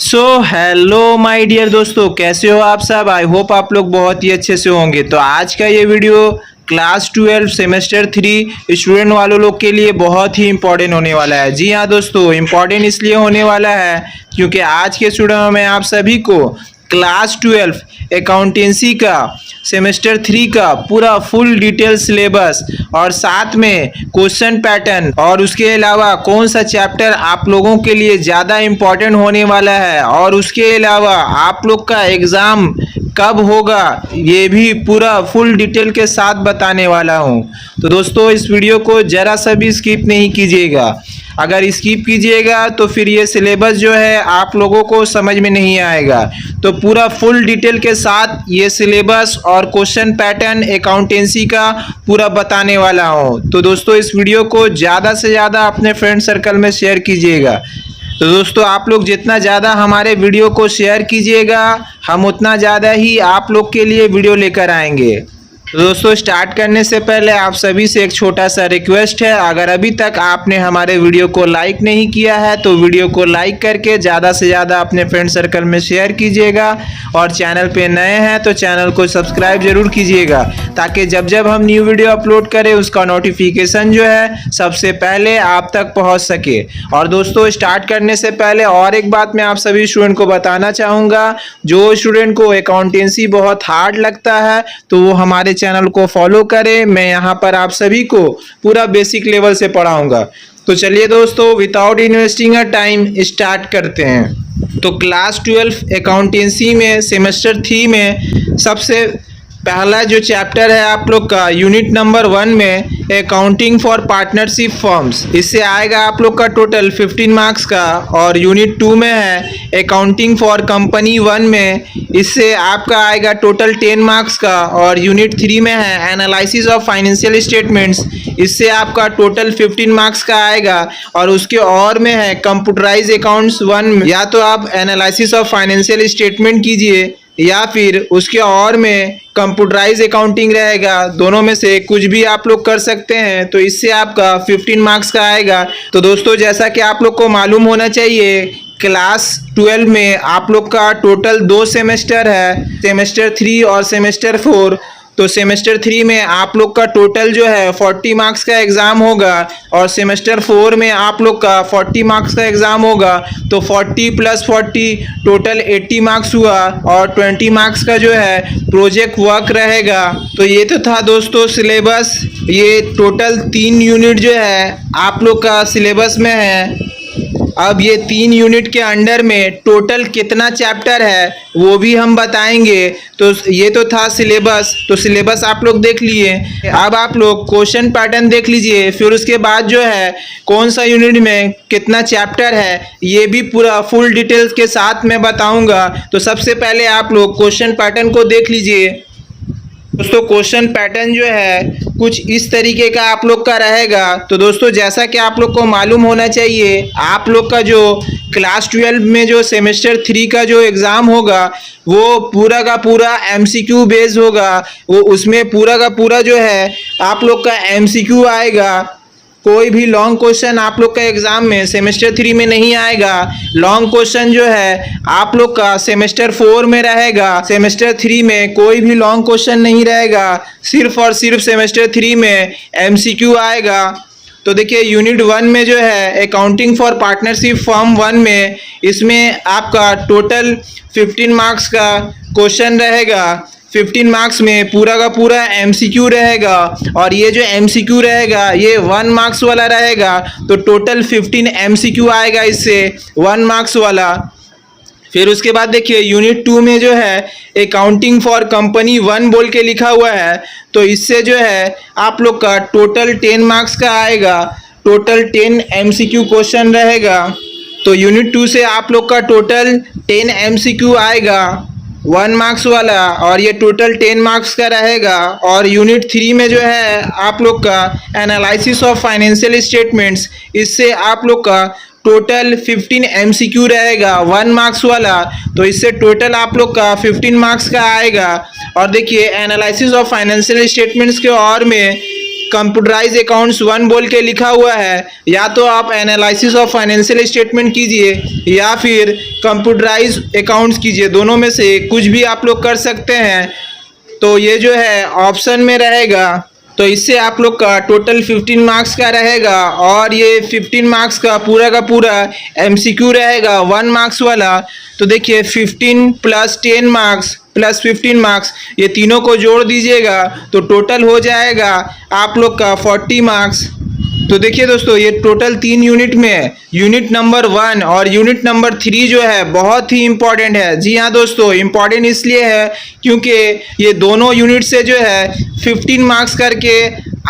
So hello my dear दोस्तों, कैसे हो आप सब। आई होप आप लोग बहुत ही अच्छे से होंगे। तो आज का ये वीडियो क्लास 12 सेमेस्टर 3 स्टूडेंट वालों लोग के लिए बहुत ही इंपॉर्टेंट होने वाला है। जी हाँ दोस्तों, इंपॉर्टेंट इसलिए होने वाला है क्योंकि आज के स्टूडेंट में आप सभी को क्लास 12 अकाउंटेंसी का सेमेस्टर 3 का पूरा फुल डिटेल सिलेबस और साथ में क्वेश्चन पैटर्न और उसके अलावा कौन सा चैप्टर आप लोगों के लिए ज़्यादा इम्पोर्टेंट होने वाला है और उसके अलावा आप लोग का एग्ज़ाम कब होगा ये भी पूरा फुल डिटेल के साथ बताने वाला हूँ। तो दोस्तों इस वीडियो को ज़रा सा भी स्किप नहीं कीजिएगा। अगर स्किप कीजिएगा तो फिर ये सिलेबस जो है आप लोगों को समझ में नहीं आएगा। तो पूरा फुल डिटेल के साथ ये सिलेबस और क्वेश्चन पैटर्न अकाउंटेंसी का पूरा बताने वाला हूँ। तो दोस्तों इस वीडियो को ज़्यादा से ज़्यादा अपने फ्रेंड सर्कल में शेयर कीजिएगा। तो दोस्तों आप लोग जितना ज़्यादा हमारे वीडियो को शेयर कीजिएगा हम उतना ज़्यादा ही आप लोग के लिए वीडियो लेकर आएंगे। तो दोस्तों स्टार्ट करने से पहले आप सभी से एक छोटा सा रिक्वेस्ट है, अगर अभी तक आपने हमारे वीडियो को लाइक नहीं किया है तो वीडियो को लाइक करके ज़्यादा से ज़्यादा अपने फ्रेंड सर्कल में शेयर कीजिएगा और चैनल पे नए हैं तो चैनल को सब्सक्राइब जरूर कीजिएगा ताकि जब जब हम न्यू वीडियो अपलोड करें उसका नोटिफिकेशन जो है सबसे पहले आप तक पहुँच सके। और दोस्तों स्टार्ट करने से पहले और एक बात मैं आप सभी स्टूडेंट को बताना चाहूँगा, जो स्टूडेंट को अकाउंटेंसी बहुत हार्ड लगता है तो वो हमारे चैनल को फॉलो करें। मैं यहाँ पर आप सभी को पूरा बेसिक लेवल से पढ़ाऊंगा। तो चलिए दोस्तों without investing a time start करते हैं। तो क्लास 12 अकाउंटेंसी में सेमेस्टर 3 में सबसे पहला जो चैप्टर है आप लोग का यूनिट नंबर 1 में अकाउंटिंग फॉर पार्टनरशिप फर्म्स, इससे आएगा आप लोग का टोटल 15 मार्क्स का। और यूनिट 2 में है अकाउंटिंग फॉर कंपनी 1 में, इससे आपका आएगा टोटल 10 मार्क्स का। और यूनिट 3 में है एनालिसिस ऑफ फाइनेंशियल स्टेटमेंट्स, इससे आपका टोटल 15 मार्क्स का आएगा। और उसके और में है कंप्यूटराइज अकाउंट्स 1 में, या तो आप एनालिसिस ऑफ फाइनेंशियल स्टेटमेंट कीजिए या फिर उसके और में कंप्यूटराइज अकाउंटिंग रहेगा, दोनों में से कुछ भी आप लोग कर सकते हैं। तो इससे आपका 15 मार्क्स का आएगा। तो दोस्तों जैसा कि आप लोग को मालूम होना चाहिए क्लास 12 में आप लोग का टोटल 2 सेमेस्टर है, सेमेस्टर 3 और सेमेस्टर 4। तो सेमेस्टर 3 में आप लोग का टोटल जो है 40 मार्क्स का एग्ज़ाम होगा और सेमेस्टर 4 में आप लोग का 40 मार्क्स का एग्ज़ाम होगा। तो 40 + 40 टोटल 80 मार्क्स हुआ और 20 मार्क्स का जो है प्रोजेक्ट वर्क रहेगा। तो ये तो था दोस्तों सिलेबस। ये टोटल 3 यूनिट जो है आप लोग का सिलेबस में है। अब ये 3 यूनिट के अंडर में टोटल कितना चैप्टर है वो भी हम बताएंगे। तो ये तो था सिलेबस। तो सिलेबस आप लोग देख लिए, अब आप लोग क्वेश्चन पैटर्न देख लीजिए। फिर उसके बाद जो है कौन सा यूनिट में कितना चैप्टर है ये भी पूरा फुल डिटेल्स के साथ मैं बताऊंगा। तो सबसे पहले आप लोग क्वेश्चन पैटर्न को देख लीजिए। दोस्तों क्वेश्चन पैटर्न जो है कुछ इस तरीके का आप लोग का रहेगा। तो दोस्तों जैसा कि आप लोग को मालूम होना चाहिए, आप लोग का जो क्लास 12 में जो सेमेस्टर 3 का जो एग्ज़ाम होगा वो पूरा का पूरा MCQ बेस्ड होगा। वो उसमें पूरा का पूरा जो है आप लोग का MCQ आएगा। कोई भी लॉन्ग क्वेश्चन आप लोग का एग्जाम में सेमेस्टर 3 में नहीं आएगा। लॉन्ग क्वेश्चन जो है आप लोग का सेमेस्टर 4 में रहेगा। सेमेस्टर 3 में कोई भी लॉन्ग क्वेश्चन नहीं रहेगा, सिर्फ और सिर्फ सेमेस्टर 3 में MCQ आएगा। तो देखिए यूनिट 1 में जो है अकाउंटिंग फॉर पार्टनरशिप फर्म 1 में, इसमें आपका टोटल 15 मार्क्स का क्वेश्चन रहेगा। 15 मार्क्स में पूरा का पूरा MCQ रहेगा और ये जो MCQ रहेगा ये 1 मार्क्स वाला रहेगा। तो टोटल 15 MCQ आएगा इससे 1 मार्क्स वाला। फिर उसके बाद देखिए यूनिट 2 में जो है अकाउंटिंग फॉर कंपनी 1 बोल के लिखा हुआ है। तो इससे जो है आप लोग का टोटल 10 मार्क्स का आएगा। टोटल 10 MCQ क्वेश्चन रहेगा। तो यूनिट 2 से आप लोग का टोटल 10 MCQ आएगा 1 मार्क्स वाला और ये टोटल 10 मार्क्स का रहेगा। और यूनिट 3 में जो है आप लोग का एनालिसिस ऑफ फाइनेंशियल स्टेटमेंट्स, इससे आप लोग का टोटल 15 MCQ रहेगा 1 मार्क्स वाला। तो इससे टोटल आप लोग का 15 मार्क्स का आएगा। और देखिए एनालिसिस ऑफ फाइनेंशियल स्टेटमेंट्स के और में कंप्यूटराइज अकाउंट्स 1 बोल के लिखा हुआ है, या तो आप एनालिसिस ऑफ फाइनेंशियल स्टेटमेंट कीजिए या फिर कंप्यूटराइज अकाउंट्स कीजिए, दोनों में से कुछ भी आप लोग कर सकते हैं। तो ये जो है ऑप्शन में रहेगा, तो इससे आप लोग का टोटल 15 मार्क्स का रहेगा और ये 15 मार्क्स का पूरा एमसीक्यू रहेगा 1 मार्क्स वाला। तो देखिए 15 प्लस 10 मार्क्स प्लस 15 मार्क्स, ये तीनों को जोड़ दीजिएगा तो टोटल हो जाएगा आप लोग का 40 मार्क्स। तो देखिए दोस्तों, ये टोटल 3 यूनिट में है। यूनिट नंबर 1 और यूनिट नंबर 3 जो है बहुत ही इम्पॉर्टेंट है। जी हाँ दोस्तों, इम्पॉर्टेंट इसलिए है क्योंकि ये दोनों यूनिट से जो है 15 मार्क्स करके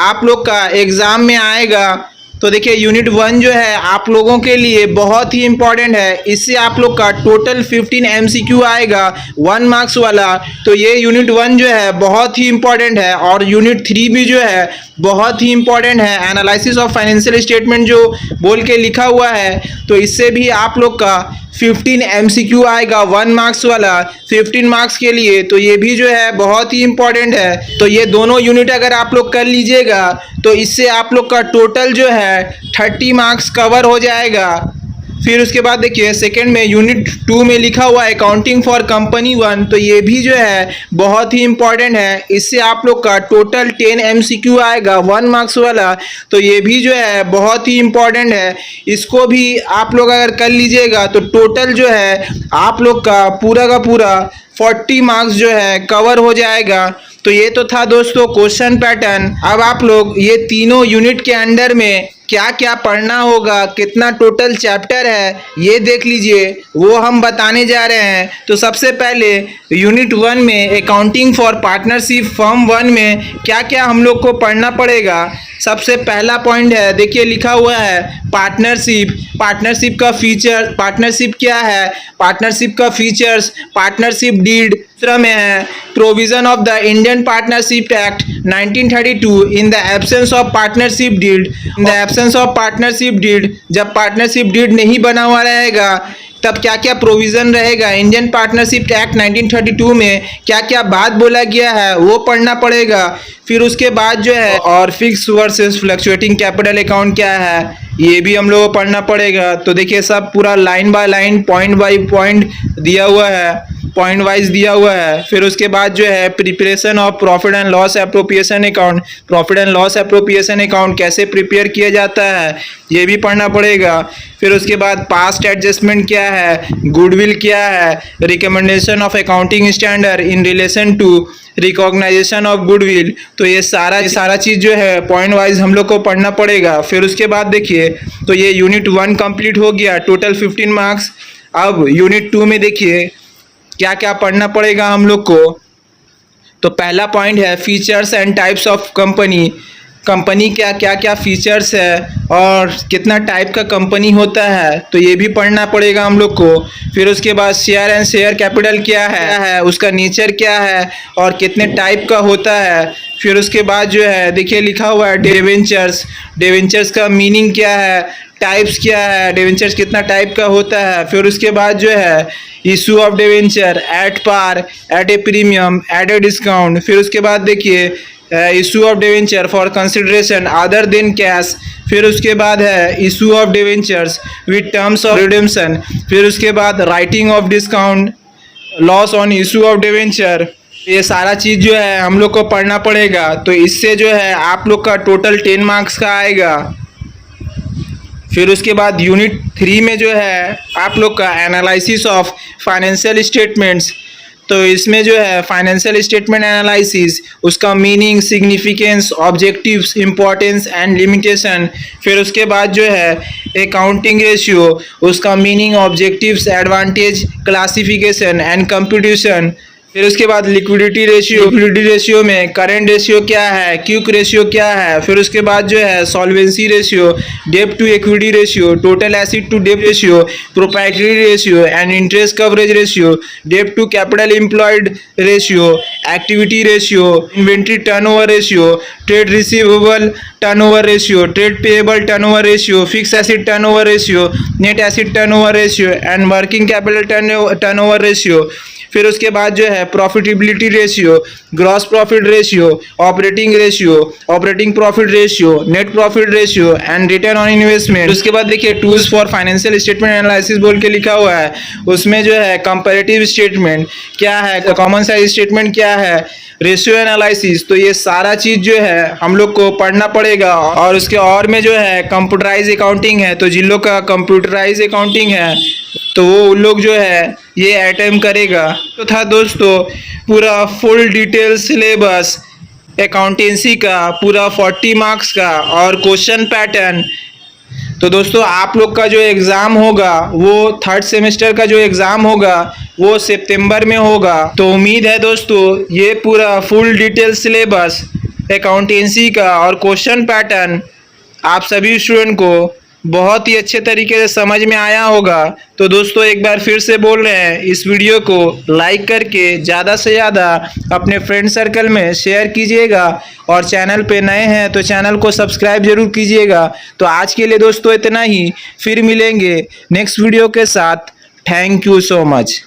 आप लोग का एग्ज़ाम में आएगा। तो देखिए यूनिट 1 जो है आप लोगों के लिए बहुत ही इम्पॉर्टेंट है, इससे आप लोग का टोटल 15 एमसीक्यू आएगा 1 मार्क्स वाला। तो ये यूनिट 1 जो है बहुत ही इम्पॉर्टेंट है और यूनिट 3 भी जो है बहुत ही इम्पॉर्टेंट है। एनालिसिस ऑफ फाइनेंशियल स्टेटमेंट जो बोल के लिखा हुआ है, तो इससे भी आप लोग का 15 एमसीक्यू आएगा 1 मार्क्स वाला 15 मार्क्स के लिए। तो ये भी जो है बहुत ही इम्पॉर्टेंट है। तो ये दोनों यूनिट अगर आप लोग कर लीजिएगा तो इससे आप लोग का टोटल जो है 30 मार्क्स कवर हो जाएगा। फिर उसके बाद देखिए सेकंड में यूनिट 2 में लिखा हुआ है अकाउंटिंग फॉर कंपनी 1, तो ये भी जो है बहुत ही इम्पॉर्टेंट है। इससे आप लोग का टोटल 10 एमसीक्यू आएगा 1 मार्क्स वाला। तो ये भी जो है बहुत ही इम्पॉर्टेंट है, इसको भी आप लोग अगर कर लीजिएगा तो टोटल जो है आप लोग का पूरा 40 मार्क्स जो है कवर हो जाएगा। तो ये तो था दोस्तों क्वेश्चन पैटर्न। अब आप लोग ये तीनों यूनिट के अंडर में क्या क्या पढ़ना होगा, कितना टोटल चैप्टर है, ये देख लीजिए, वो हम बताने जा रहे हैं। तो सबसे पहले यूनिट 1 में अकाउंटिंग फॉर पार्टनरशिप फर्म 1 में क्या क्या हम लोग को पढ़ना पड़ेगा। सबसे पहला पॉइंट है, देखिए लिखा हुआ है पार्टनरशिप। पार्टनरशिप का फीचर, पार्टनरशिप क्या है, पार्टनरशिप का फीचर्स, पार्टनरशिप डीड। दूसरा में है provision of the Indian Partnership Act 1932 in the absence of partnership deed. In the absence of partnership deed, जब पार्टनरशिप डीड नहीं बना हुआ रहेगा तब क्या क्या प्रोविज़न रहेगा। इंडियन पार्टनरशिप एक्ट 1932 में क्या क्या बात बोला गया है वो पढ़ना पड़ेगा। फिर उसके बाद जो है और fix versus fluctuating capital account क्या है, ये भी हम लोगों को पढ़ना पड़ेगा। तो देखिए सब पूरा line by line point by point दिया हुआ है, पॉइंट वाइज दिया हुआ है। फिर उसके बाद जो है preparation of profit and loss appropriation account, profit and loss appropriation account कैसे प्रिपेयर किया जाता है ये भी पढ़ना पड़ेगा। फिर उसके बाद पास्ट एडजस्टमेंट क्या है, गुडविल क्या है, recommendation of accounting standard in relation to recognisation of goodwill. तो ये सारा चीज़ जो है पॉइंट वाइज हम लोग को पढ़ना पड़ेगा। फिर उसके बाद देखिए तो ये यूनिट 1 कंप्लीट हो गया, टोटल 15 मार्क्स। अब यूनिट 2 में देखिए क्या क्या पढ़ना पड़ेगा हम लोग को। तो पहला पॉइंट है features and types of company. Company क्या क्या क्या फीचर्स है और कितना टाइप का कंपनी होता है, तो ये भी पढ़ना पड़ेगा हम लोग को। फिर उसके बाद शेयर एंड शेयर कैपिटल क्या है, उसका नेचर क्या है और कितने टाइप का होता है। फिर उसके बाद जो है देखिए लिखा हुआ है डिवेंचर्स, डिवेंचर्स का मीनिंग क्या है, टाइप्स क्या है, डिवेंचर्स कितना टाइप का होता है। फिर उसके बाद जो है issue of debenture, at par, at a premium, at a discount. फिर उसके बाद देखिए issue of debenture for consideration other than cash. फिर उसके बाद है issue of debentures with terms of redemption. फिर उसके बाद writing off discount, loss on issue of debenture. ये सारा चीज़ जो है हम लोग को पढ़ना पड़ेगा। तो इससे जो है आप लोग का टोटल 10 मार्क्स का आएगा। फिर उसके बाद यूनिट 3 में जो है आप लोग का एनालिसिस ऑफ फाइनेंशियल स्टेटमेंट्स। तो इसमें जो है फाइनेंशियल स्टेटमेंट एनालिसिस, उसका meaning, significance, objectives, importance and limitation. फिर उसके बाद जो है अकाउंटिंग रेशियो, उसका meaning, objectives, advantage, classification and computation. फिर उसके बाद लिक्विडिटी रेशियो, लिक्विडिटी रेशियो में करंट रेशियो क्या है, क्विक रेशियो क्या है। फिर उसके बाद जो है सॉल्वेंसी रेशियो, डेब्ट to equity ratio, total acid to डेब्ट ratio, proprietary ratio and interest coverage ratio, डेब्ट to capital employed ratio, activity ratio, inventory turnover ratio, trade receivable turnover ratio, trade payable turnover ratio, fix acid turnover ratio, net acid turnover ratio and working capital turnover ratio. फिर उसके बाद जो है profitability ratio, gross profit ratio, operating profit ratio, net profit ratio and return on investment. उसके बाद देखिए tools for financial statement analysis बोल के लिखा हुआ है, उसमें जो है कंपैरेटिव स्टेटमेंट क्या है, कॉमन साइज स्टेटमेंट क्या है, रेशियो एनालिसिस। तो ये सारा चीज जो है हम लोग को पढ़ना पड़ेगा। और उसके और में जो है कंप्यूटराइज अकाउंटिंग है, तो जिन लोग का कंप्यूटराइज अकाउंटिंग है तो वो उन लोग जो है ये अटेम्प्ट करेगा। तो था दोस्तों पूरा फुल डिटेल सिलेबस अकाउंटेंसी का, पूरा 40 मार्क्स का और क्वेश्चन पैटर्न। तो दोस्तों आप लोग का जो एग्ज़ाम होगा वो थर्ड सेमेस्टर का जो एग्ज़ाम होगा वो सितंबर में होगा। तो उम्मीद है दोस्तों ये पूरा फुल डिटेल सिलेबस अकाउंटेंसी का और क्वेश्चन पैटर्न आप सभी स्टूडेंट को बहुत ही अच्छे तरीके से समझ में आया होगा। तो दोस्तों एक बार फिर से बोल रहे हैं, इस वीडियो को लाइक करके ज़्यादा से ज़्यादा अपने फ्रेंड सर्कल में शेयर कीजिएगा और चैनल पे नए हैं तो चैनल को सब्सक्राइब जरूर कीजिएगा। तो आज के लिए दोस्तों इतना ही, फिर मिलेंगे नेक्स्ट वीडियो के साथ। Thank you so much.